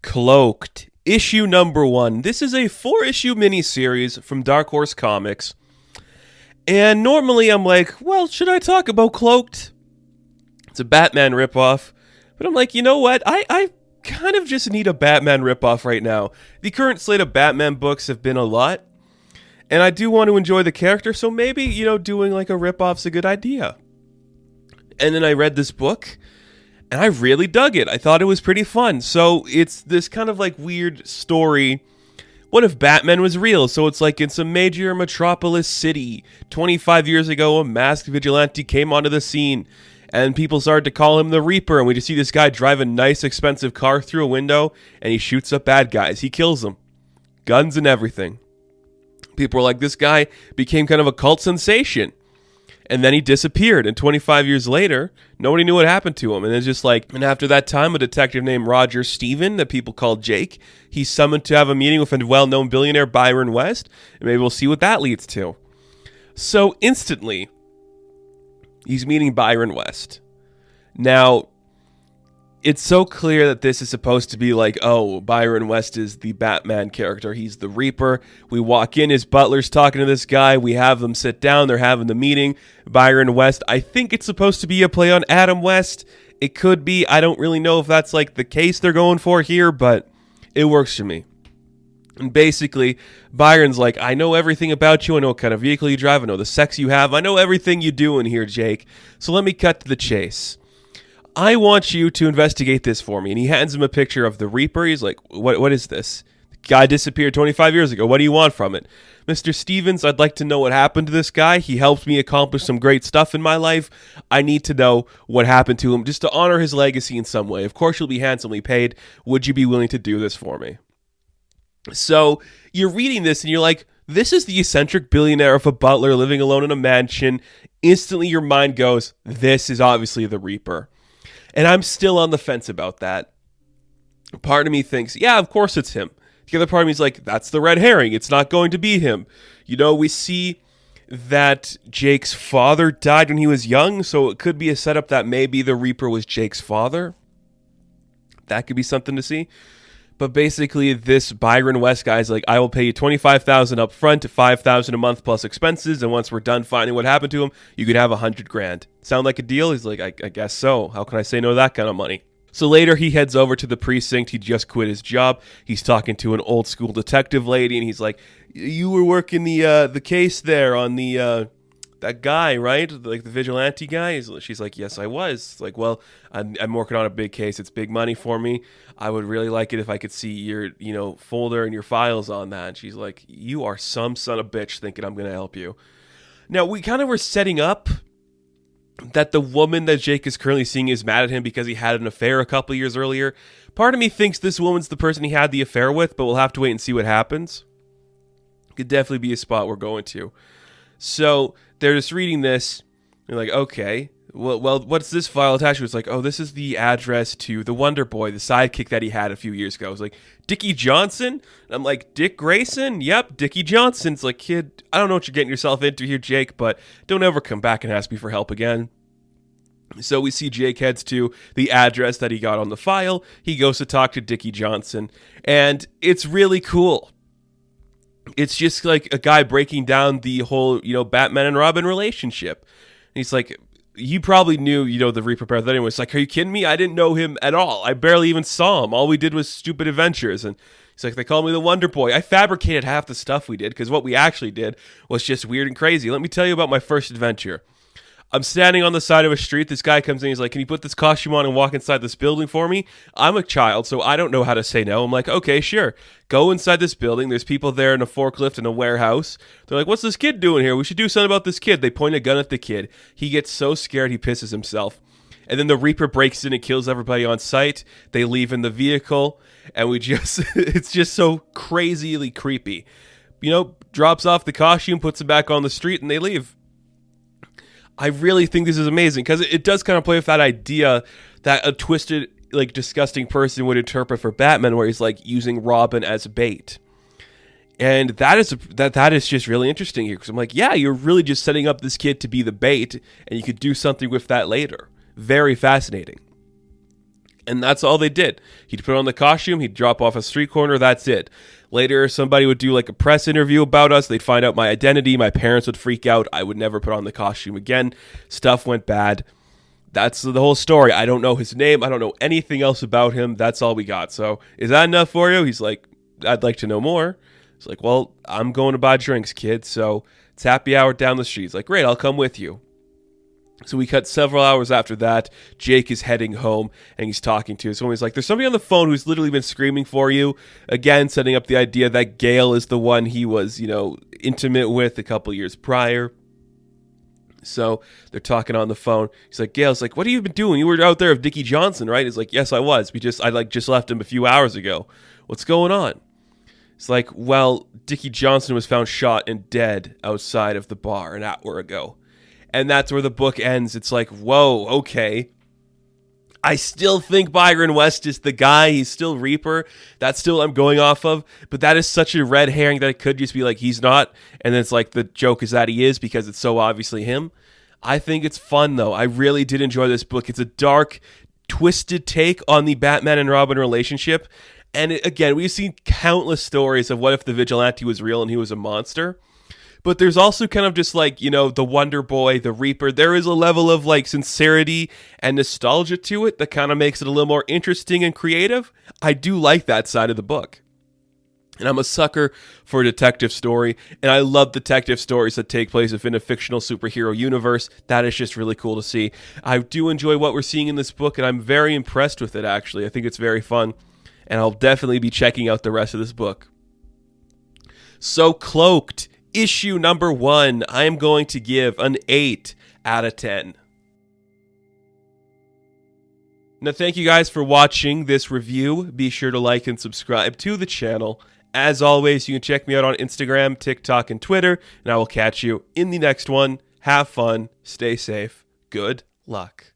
Cloaked, issue number 1. This is a 4-issue miniseries from Dark Horse Comics. And normally I'm like, well, should I talk about Cloaked? It's a Batman ripoff. But I'm like, you know what? I kind of just need a Batman ripoff right now. The current slate of Batman books have been a lot. And I do want to enjoy the character, so maybe, doing like a ripoff's a good idea. And then I read this book, and I really dug it. I thought it was pretty fun. So it's this kind of like weird story. What if Batman was real? So it's like in some major metropolis city. 25 years ago, a masked vigilante came onto the scene, and people started to call him the Reaper. And we just see this guy drive a nice, expensive car through a window, and he shoots up bad guys. He kills them. Guns and everything. People were like, this guy became kind of a cult sensation. And then he disappeared. And 25 years later, nobody knew what happened to him. And it's just like, and after that time, a detective named Roger Stephen, that people called Jake, he's summoned to have a meeting with a well-known billionaire, Byron West. And maybe we'll see what that leads to. So instantly, he's meeting Byron West. Now, it's so clear that this is supposed to be like, oh, Byron West is the Batman character. He's the Reaper. We walk in, his butler's talking to this guy. We have them sit down. They're having the meeting. Byron West, I think it's supposed to be a play on Adam West. It could be. I don't really know if that's like the case they're going for here, but it works for me. And basically, Byron's like, I know everything about you. I know what kind of vehicle you drive. I know the sex you have. I know everything you do in here, Jake. So let me cut to the chase. I want you to investigate this for me. And he hands him a picture of the Reaper. He's like, what is this? The guy disappeared 25 years ago. What do you want from it? Mr. Stevens, I'd like to know what happened to this guy. He helped me accomplish some great stuff in my life. I need to know what happened to him just to honor his legacy in some way. Of course, you'll be handsomely paid. Would you be willing to do this for me? So you're reading this and you're like, this is the eccentric billionaire of a butler living alone in a mansion. Instantly, your mind goes, this is obviously the Reaper. And I'm still on the fence about that. Part of me thinks, yeah, of course it's him. The other part of me is like, that's the red herring. It's not going to be him. We see that Jake's father died when he was young, so it could be a setup that maybe the Reaper was Jake's father. That could be something to see. But basically, this Byron West guy is like, I will pay you $25,000 up front, $5,000 a month plus expenses, and once we're done finding what happened to him, you could have $100,000. Sound like a deal? He's like, I guess so. How can I say no to that kind of money? So later, he heads over to the precinct. He just quit his job. He's talking to an old school detective lady, and he's like, you were working the case there on that guy, right? Like the vigilante guy? She's like, yes, I was. It's like, well, I'm working on a big case. It's big money for me. I would really like it if I could see your, folder and your files on that. And she's like, you are some son of a bitch thinking I'm going to help you. Now, we kind of were setting up that the woman that Jake is currently seeing is mad at him because he had an affair a couple years earlier. Part of me thinks this woman's the person he had the affair with, but we'll have to wait and see what happens. Could definitely be a spot we're going to. So they're just reading this. They're like, okay, well, what's this file attached to? It's like, oh, this is the address to the Wonder Boy, the sidekick that he had a few years ago. It's like, Dickie Johnson? And I'm like, Dick Grayson? Yep, Dickie Johnson. It's like, kid, I don't know what you're getting yourself into here, Jake, but don't ever come back and ask me for help again. So we see Jake heads to the address that he got on the file. He goes to talk to Dickie Johnson, and it's really cool. It's just like a guy breaking down the whole, Batman and Robin relationship. And he's like, you probably knew, the Reaper Path anyway. It's like, are you kidding me? I didn't know him at all. I barely even saw him. All we did was stupid adventures. And he's like, they call me the Wonder Boy. I fabricated half the stuff we did because what we actually did was just weird and crazy. Let me tell you about my first adventure. I'm standing on the side of a street. This guy comes in. He's like, can you put this costume on and walk inside this building for me? I'm a child, so I don't know how to say no. I'm like, okay, sure. Go inside this building. There's people there in a forklift in a warehouse. They're like, what's this kid doing here? We should do something about this kid. They point a gun at the kid. He gets so scared he pisses himself. And then the Reaper breaks in and kills everybody on sight. They leave in the vehicle. And it's just so crazily creepy. Drops off the costume, puts it back on the street, and they leave. I really think this is amazing because it does kind of play with that idea that a twisted, disgusting person would interpret for Batman, where he's using Robin as bait. And that is just really interesting here because I'm like, yeah, you're really just setting up this kid to be the bait, and you could do something with that later. Very fascinating. And that's all they did. He'd put on the costume, he'd drop off a street corner, that's it. Later, somebody would do like a press interview about us. They'd find out my identity. My parents would freak out. I would never put on the costume again. Stuff went bad. That's the whole story. I don't know his name. I don't know anything else about him. That's all we got. So is that enough for you? He's like, I'd like to know more. He's like, well, I'm going to buy drinks, kid. So it's happy hour down the street. He's like, great, I'll come with you. So we cut several hours after that. Jake is heading home, and he's talking to someone. He's like, there's somebody on the phone who's literally been screaming for you. Again, setting up the idea that Gail is the one he was, intimate with a couple years prior. So they're talking on the phone. He's like, Gail's like, what have you been doing? You were out there with Dickie Johnson, right? He's like, yes, I was. I just left him a few hours ago. What's going on? It's like, well, Dickie Johnson was found shot and dead outside of the bar an hour ago. And that's where the book ends. It's like, whoa, okay. I still think Byron West is the guy. He's still Reaper. That's still I'm going off of. But that is such a red herring that it could just be like, he's not. And then it's like the joke is that he is because it's so obviously him. I think it's fun, though. I really did enjoy this book. It's a dark, twisted take on the Batman and Robin relationship. And again, we've seen countless stories of what if the vigilante was real and he was a monster. But there's also kind of just like, the Wonder Boy, the Reaper. There is a level of like sincerity and nostalgia to it that kind of makes it a little more interesting and creative. I do like that side of the book. And I'm a sucker for a detective story. And I love detective stories that take place within a fictional superhero universe. That is just really cool to see. I do enjoy what we're seeing in this book, and I'm very impressed with it, actually. I think it's very fun. And I'll definitely be checking out the rest of this book. So, Cloaked. Issue number 1, I am going to give an 8 out of 10. Now, thank you guys for watching this review. Be sure to like and subscribe to the channel. As always, you can check me out on Instagram, TikTok, and Twitter, and I will catch you in the next one. Have fun, stay safe, good luck.